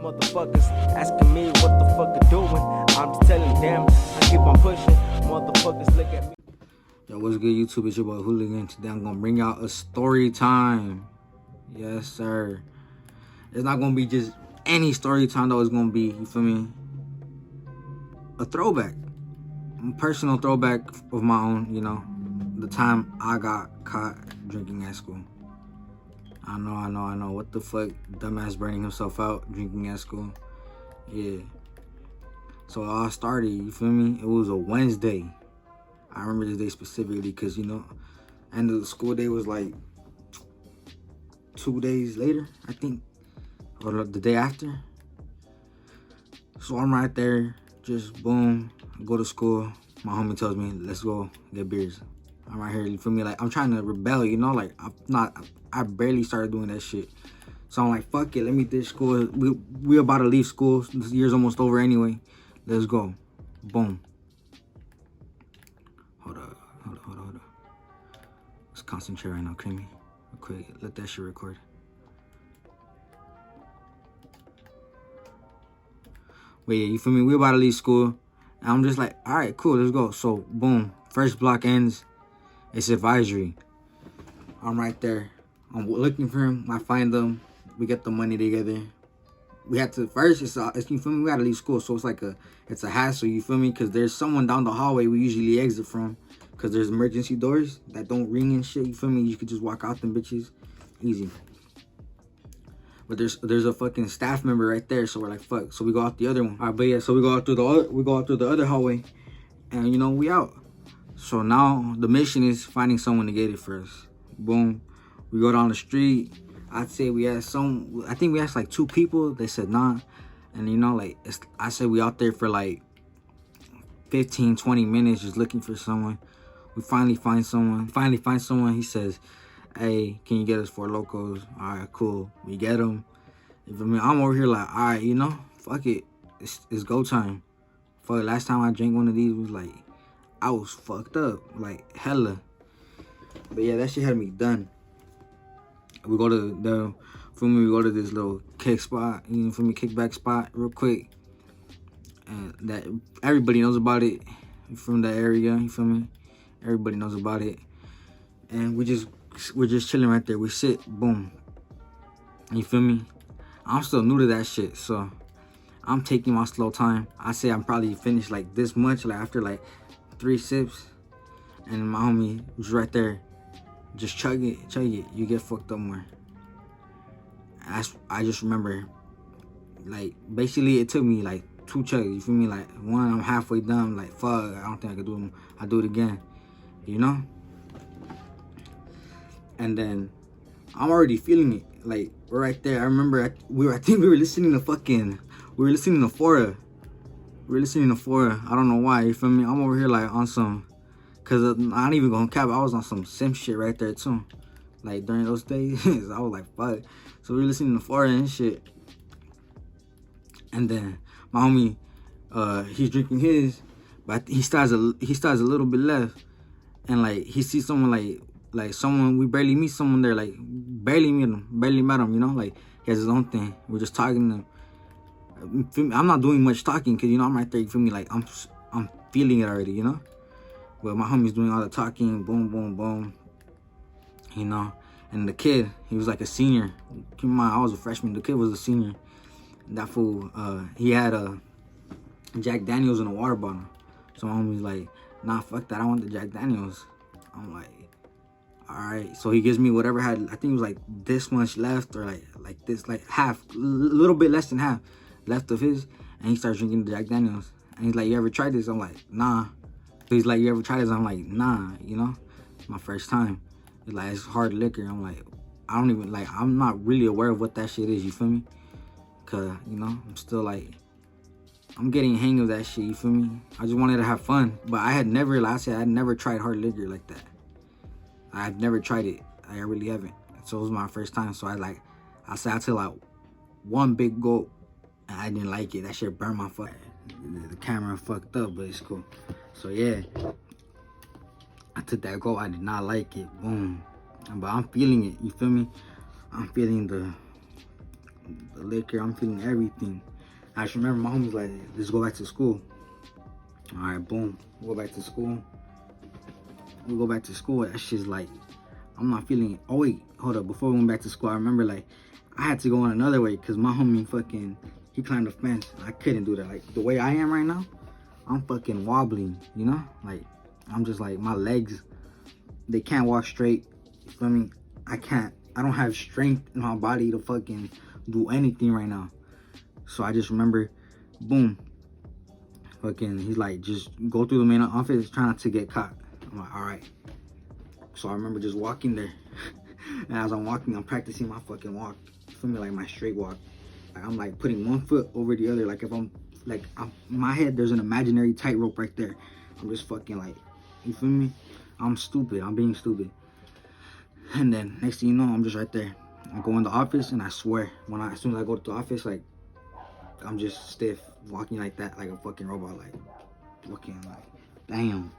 Motherfuckers asking me what the fuck I'm doing. I'm just telling them I keep on pushing. Motherfuckers look at me. Yo, what's good, YouTube? It's your boy Hooligan. Today I'm gonna bring out a story time. Yes, sir. It's not gonna be just any story time though. It's gonna be, you feel me, a throwback, a personal throwback of my own. You know, the time I got caught drinking at school. I know. What the fuck? Dumbass burning himself out drinking at school. Yeah. So it all started, you feel me? It was a Wednesday. I remember this day specifically because, you know, end of the school day was like 2 days later, I think. Or the day after. So I'm right there, just boom, go to school. My homie tells me, let's go get beers. I'm right here, you feel me? Like, I'm trying to rebel, you know? Like, I barely started doing that shit. So I'm like, fuck it, let me ditch school. We about to leave school. This year's almost over anyway. Let's go. Boom. Hold up. Let's concentrate right now, Creamy. Real quick, let that shit record. But yeah, you feel me? We about to leave school. And I'm just like, all right, cool, let's go. So, boom. First block ends. It's advisory. I'm right there. I'm looking for him. I find them. We get the money together. We had to first. It's you feel me. We gotta leave school, so it's a hassle. You feel me? Because there's someone down the hallway we usually exit from. Because there's emergency doors that don't ring and shit. You feel me? You could just walk out them bitches, easy. But there's a fucking staff member right there, so we're like, fuck. So we go out the other one. All right, but yeah, so we go out through the other hallway, and you know we out. So now the mission is finding someone to get it for us. Boom. We go down the street. I'd say we asked I think we asked like 2 people. They said nah. And you know, like, I said we out there for like 15, 20 minutes just looking for someone. We finally find someone. He says, hey, can you get us 4 locos? All right, cool. We get them. You feel me? I'm over here like, all right, you know, fuck it. It's go time. Fuck, last time I drank one of these was like, I was fucked up, like hella. But yeah, that shit had me done. We go to we go to this little kick spot, you know, kickback spot real quick. And that everybody knows about it from that area, you feel me? Everybody knows about it. And we're just chilling right there. We sit, boom. You feel me? I'm still new to that shit, so I'm taking my slow time. I say I'm probably finished like this much, like after like 3 sips. And my homie was right there. Just chug it, you get fucked up more. I just remember, like, basically it took me like 2 chugs, you feel me? Like, one, I'm halfway done, like, fuck, I don't think I could do them. I do it again, you know? And then I'm already feeling it, like, we're right there. I remember I think we were listening to Fora. We were listening to Fora. I don't know why, you feel me? I'm over here like on some, cause I ain't even gonna cap. I was on some sim shit right there too. Like during those days, I was like, fuck. So we were listening to Fora and shit. And then my homie, he's drinking his, but he still has a little bit left. And like he sees someone like someone, we barely meet someone there, like barely met him, you know. Like he has his own thing. We're just talking to him. I'm not doing much talking, cause you know I'm right there. You feel me? Like I'm feeling it already, you know. But my homie's doing all the talking, boom, boom, boom. You know, and the kid, he was like a senior. Keep in mind, I was a freshman. The kid was a senior. That fool, he had a Jack Daniels in a water bottle. So my homie's like, nah, fuck that. I want the Jack Daniels. I'm like, all right. So he gives me whatever had, I think it was like this much left, or like this, like half, a little bit less than half left of his. And he starts drinking the Jack Daniels. And he's like, you ever tried this? I'm like, nah. He's like, you ever tried this? I'm like, nah, you know, it's my first time. He's like, it's hard liquor. I'm like, I don't even, like, I'm not really aware of what that shit is, you feel me? Cause, you know, I'm still like, I'm getting a hang of that shit, you feel me? I just wanted to have fun. But I had never, like I said, I had never tried hard liquor like that. I've never tried it. I really haven't. So it was my first time. So I said I took like 1 big gulp, and I didn't like it. That shit burned my fuck. The camera fucked up, but it's cool. So yeah, I took that gulp. I did not like it. Boom. But I'm feeling it. You feel me? I'm feeling the liquor, I'm feeling everything. I just remember my homie's like, let's go back to school. All right, boom, we'll go back to school. We go back to school, that shit's like, I'm not feeling it. Oh wait, hold up, before we went back to school, I remember like, I had to go on another way, cause my homie fucking, he climbed the fence. I couldn't do that. Like, the way I am right now, I'm fucking wobbling, you know? Like, I'm just like, my legs, they can't walk straight. You feel me? I don't have strength in my body to fucking do anything right now. So I just remember, boom, fucking, he's like, just go through the main office, try not to get caught. I'm like, all right. So I remember just walking there. And as I'm walking, I'm practicing my fucking walk. You feel me? Like my straight walk. Like I'm like putting one foot over the other. Like if I'm in my head, there's an imaginary tightrope right there. I'm just fucking like, you feel me? I'm stupid. I'm being stupid. And then next thing you know, I'm just right there. I go in the office and I swear, as soon as I go to the office, like I'm just stiff, walking like that, like a fucking robot, like looking like, damn,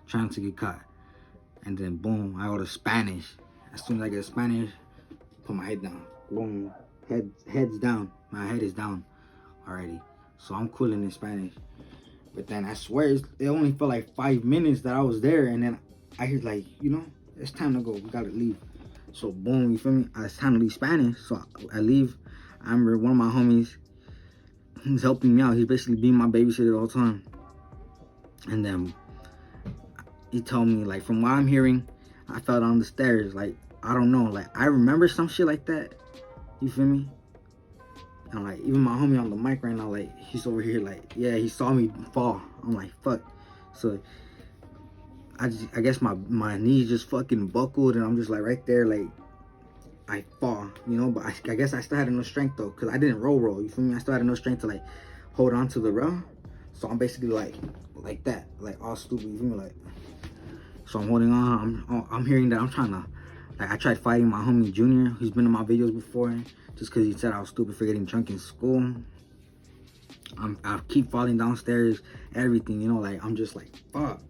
trying to get caught. And then boom, I go to Spanish. As soon as I get Spanish, put my head down. Boom, head's down. My head is down already. So I'm cooling in Spanish. But then I swear, it only felt like 5 minutes that I was there. And then I hear like, you know, it's time to go. We gotta leave. So boom, you feel me? It's time to leave Spanish. So I leave. I remember one of my homies, he's helping me out. He's basically being my babysitter the whole time. And then he told me, like, from what I'm hearing, I fell down the stairs. Like, I don't know. Like, I remember some shit like that. You feel me? And like, even my homie on the mic right now, like, he's over here, like, yeah, he saw me fall. I'm like, fuck. So I guess my knees just fucking buckled, and I'm just like right there, like, I fall, you know. But I guess I still had enough strength though, because I didn't roll. You feel me? I still had enough strength to like hold on to the rail. So I'm basically like that, like all stupid. You feel me? Like, so I'm holding on. I'm hearing that I'm trying to, like, I tried fighting my homie Junior, who's been in my videos before, just because he said I was stupid for getting drunk in school. I keep falling downstairs, everything, you know. Like, I'm just like, fuck.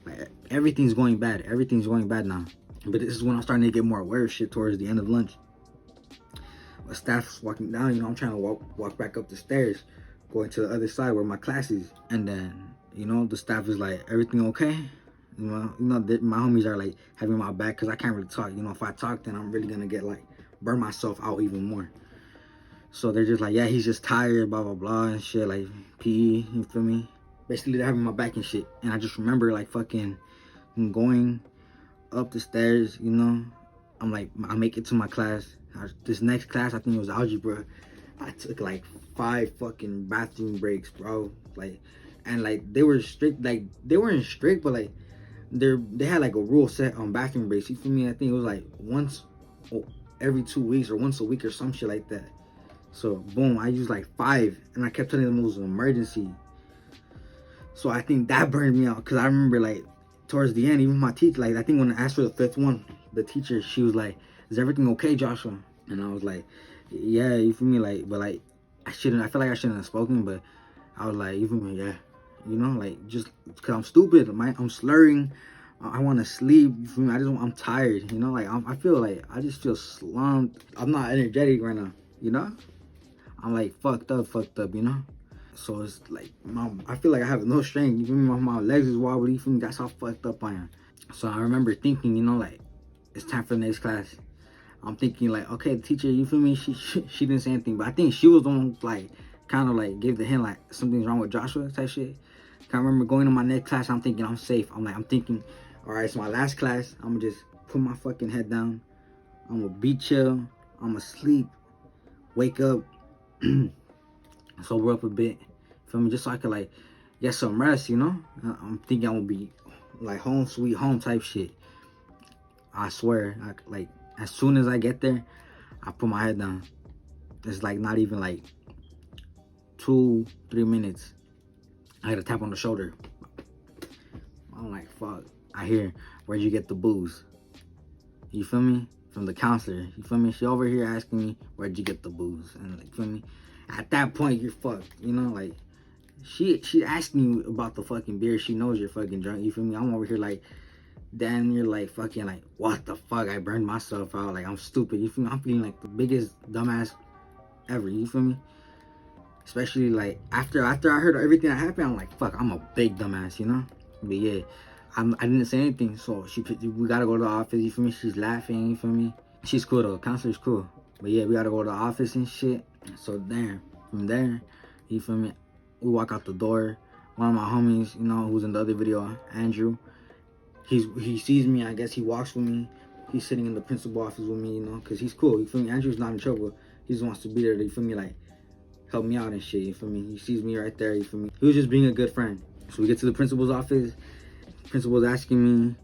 Like, everything's going bad. Everything's going bad now. But this is when I'm starting to get more aware of shit towards the end of lunch. My staff's walking down, you know, I'm trying to walk back up the stairs, going to the other side where my class is. And then, you know, the staff is like, everything okay? You know, my homies are like having my back, because I can't really talk. You know, if I talk, then I'm really gonna get like, burn myself out even more. So they're just like, yeah, he's just tired, blah, blah, blah, and shit, like PE, you feel me? Basically, they're having my back and shit. And I just remember like fucking going up the stairs, you know. I'm like, I make it to my class. This next class, I think it was algebra. I took like 5 fucking bathroom breaks, bro. Like, and like they were strict. Like, they weren't strict, but like they had like a rule set on bathroom breaks. You feel me? I think it was like once every 2 weeks or once a week or some shit like that. So boom, I used like 5, and I kept telling them it was an emergency. So I think that burned me out, because I remember like towards the end, even my teacher, like I think when I asked for the 5th one, the teacher, she was like, "Is everything okay, Joshua?" And I was like, "Yeah," you feel me? Like, but like I feel like I shouldn't have spoken, but I was like, you feel me? Yeah, you know, like, just because I'm stupid, I'm slurring. I want to sleep. You feel me? I'm tired. You know, like I feel like I just feel slumped. I'm not energetic right now. You know, I'm like fucked up. You know. So it's like, I feel like I have no strength. You feel me? My legs is wobbly. You feel me? That's how fucked up I am. So I remember thinking, you know, like, it's time for the next class. I'm thinking like, okay, the teacher, you feel me? She didn't say anything, but I think she was the one like kind of like gave the hint like something's wrong with Joshua type shit. I remember going to my next class. I'm thinking I'm safe. I'm thinking, all right, it's my last class. I'm gonna just put my fucking head down. I'm gonna be chill. I'm gonna sleep, wake up. Sober up a bit, feel me, just so I could like get some rest, you know. I'm thinking I'm gonna be like home sweet home type shit. I swear, like as soon as I get there, I put my head down. It's like not even like 2-3 minutes, I had a tap on the shoulder. I'm like, fuck. I hear, where'd you get the booze? You feel me? From the counselor. You feel me? She over here asking me, where'd you get the booze? And like, feel me? At that point, you're fucked. You know, like, she asked me about the fucking beer. She knows you're fucking drunk. You feel me? I'm over here like, then you're like fucking like, what the fuck? I burned myself out. Like, I'm stupid. You feel me? I'm feeling like the biggest dumbass ever. You feel me? Especially like after I heard everything that happened, I'm like, fuck, I'm a big dumbass, you know? But yeah, I didn't say anything. So we gotta go to the office. You feel me? She's laughing. You feel me? She's cool though. Counselor's cool. But yeah, we gotta go to the office and shit. So from there, you feel me? We walk out the door. One of my homies, you know, who's in the other video, Andrew, he sees me. I guess he walks with me. He's sitting in the principal office with me, you know, because he's cool. You feel me? Andrew's not in trouble. He just wants to be there. You feel me? Like, help me out and shit. You feel me? He sees me right there. You feel me? He was just being a good friend. So we get to the principal's office. Principal's asking me,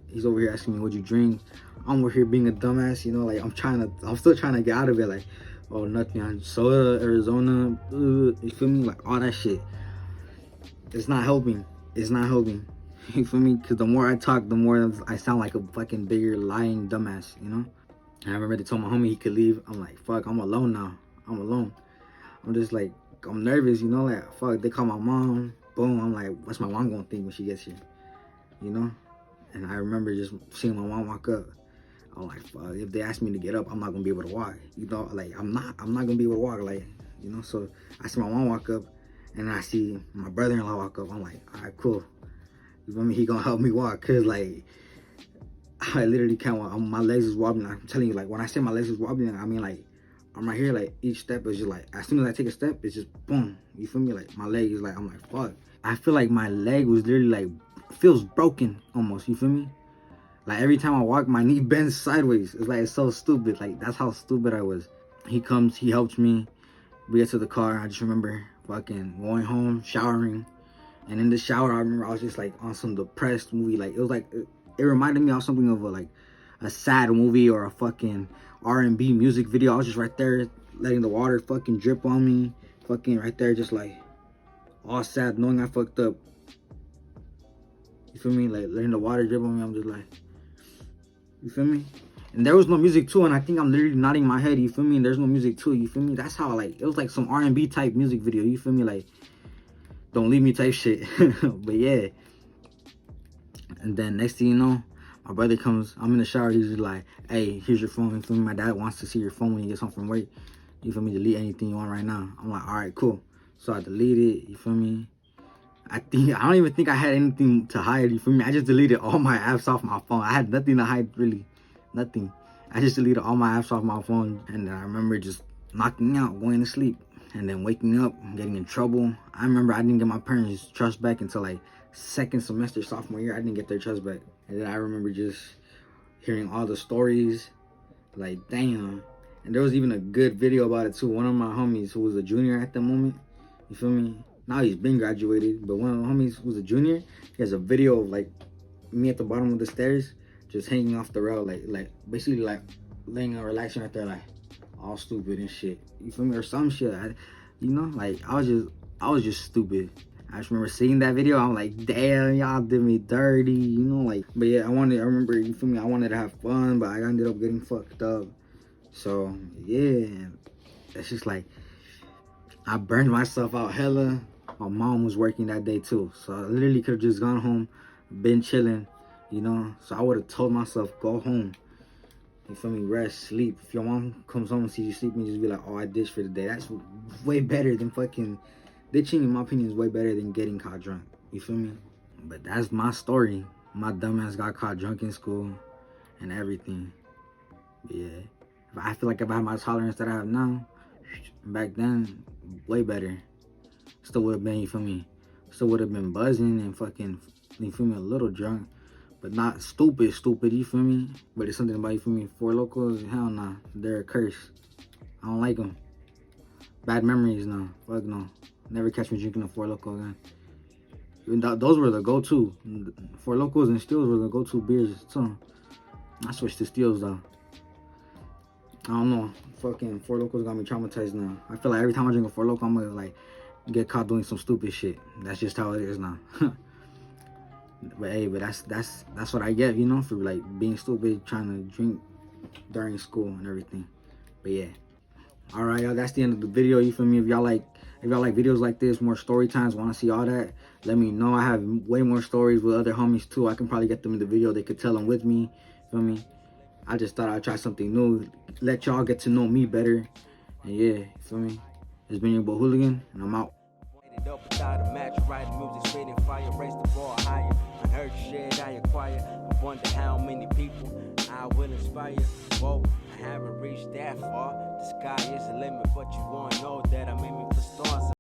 he's over here asking me, what'd you drink? I'm over here being a dumbass, you know, like I'm still trying to get out of it. Like, oh, nothing on soda, Arizona, you feel me? Like all that shit. It's not helping. It's not helping. You feel me? Because the more I talk, the more I sound like a fucking bigger lying dumbass, you know? And I remember they told my homie he could leave. I'm like, fuck, I'm alone now. I'm alone. I'm just like, I'm nervous, you know? Like, fuck, they call my mom. Boom, I'm like, what's my mom gonna think when she gets here? You know? And I remember just seeing my mom walk up. I'm like, fuck, if they ask me to get up, I'm not gonna be able to walk. You know, like, I'm not gonna be able to walk, like, you know? So I see my mom walk up, and I see my brother-in-law walk up. I'm like, all right, cool. You feel me? He gonna help me walk, cause like, I literally can't walk. My legs is wobbling. I'm telling you, like, when I say my legs is wobbling, I mean, like, I'm right here, like, each step is just like, as soon as I take a step, it's just boom. You feel me? Like, my leg is like, I'm like, fuck. I feel like my leg was literally like, feels broken almost. You feel me? Like, every time I walk, my knee bends sideways. It's like, it's so stupid. Like, that's how stupid I was. He comes, he helps me. We get to the car. I just remember fucking going home, showering. And in the shower, I remember I was just like on some depressed movie. Like, it was like, it reminded me of something of a sad movie or a fucking R&B music video. I was just right there letting the water fucking drip on me. Fucking right there, just like all sad, knowing I fucked up. You feel me? Like, letting the water drip on me. I'm just like, you feel me? And there was no music too, and I think I'm literally nodding my head. You feel me? And there's no music too. You feel me? That's how, like, it was like some R&B type music video. You feel me? Like, don't leave me type shit. But yeah. And then next thing you know, my brother comes. I'm in the shower. He's just like, hey, here's your phone. You feel me? My dad wants to see your phone when he gets home from work. You feel me? Delete anything you want right now. I'm like, all right, cool. So I delete it. You feel me? I don't even think I had anything to hide. You feel me? I just deleted all my apps off my phone. I had nothing to hide, really. Nothing. I just deleted all my apps off my phone. And then I remember just knocking out, going to sleep. And then waking up, getting in trouble. I remember I didn't get my parents' trust back until like second semester, sophomore year. I didn't get their trust back. And then I remember just hearing all the stories. Like, damn. And there was even a good video about it too. One of my homies who was a junior at the moment, you feel me? Now he's been graduated, but one of the homies who was a junior, he has a video of like me at the bottom of the stairs, just hanging off the rail, like basically like laying and relaxing right there, like all stupid and shit. You feel me? Or some shit. You know, like I was just stupid. I just remember seeing that video. I'm like, damn, y'all did me dirty, you know, like. But yeah, I remember, you feel me? I wanted to have fun, but I ended up getting fucked up. So yeah, it's just like I burned myself out hella. My mom was working that day too, so I literally could have just gone home, been chilling, you know. So I would have told myself, go home. You feel me? Rest, sleep. If your mom comes home and sees you sleeping, just be like, oh, I ditched for the day. That's way better than fucking ditching. In my opinion, is way better than getting caught drunk. You feel me? But that's my story. My dumbass got caught drunk in school and everything. But yeah, I feel like if I had my tolerance that I have now, back then, way better. Still would have been, you feel me? Still would have been buzzing and fucking, you feel me, a little drunk. But not stupid, you feel me? But it's something about, you feel me, Four Locos, hell nah. They're a curse. I don't like them. Bad memories, no. Fuck no. Never catch me drinking a Four Loko again. Even those were the go-to. Four Locos and Steels were the go-to beers too. I switched to Steels though. I don't know. Fucking Four Locos got me traumatized now. I feel like every time I drink a Four Loko, I'm gonna like get caught doing some stupid shit. That's just how it is now. But hey, but that's what I get, you know, for like being stupid, trying to drink during school and everything. But yeah. Alright, y'all, that's the end of the video, you feel me? If y'all like If y'all like videos like this, more story times, want to see all that, let me know. I have way more stories with other homies too. I can probably get them in the video. They could tell them with me. Feel me? I just thought I'd try something new. Let y'all get to know me better. And yeah, feel me? It's been your boy Hooligan, and I'm out. Up without a match, writing music, spitting fire, raise the bar higher. Unheard shit I acquire. I wonder how many people I will inspire. Whoa, I haven't reached that far. The sky is the limit, but you wanna know that I'm aiming for stars.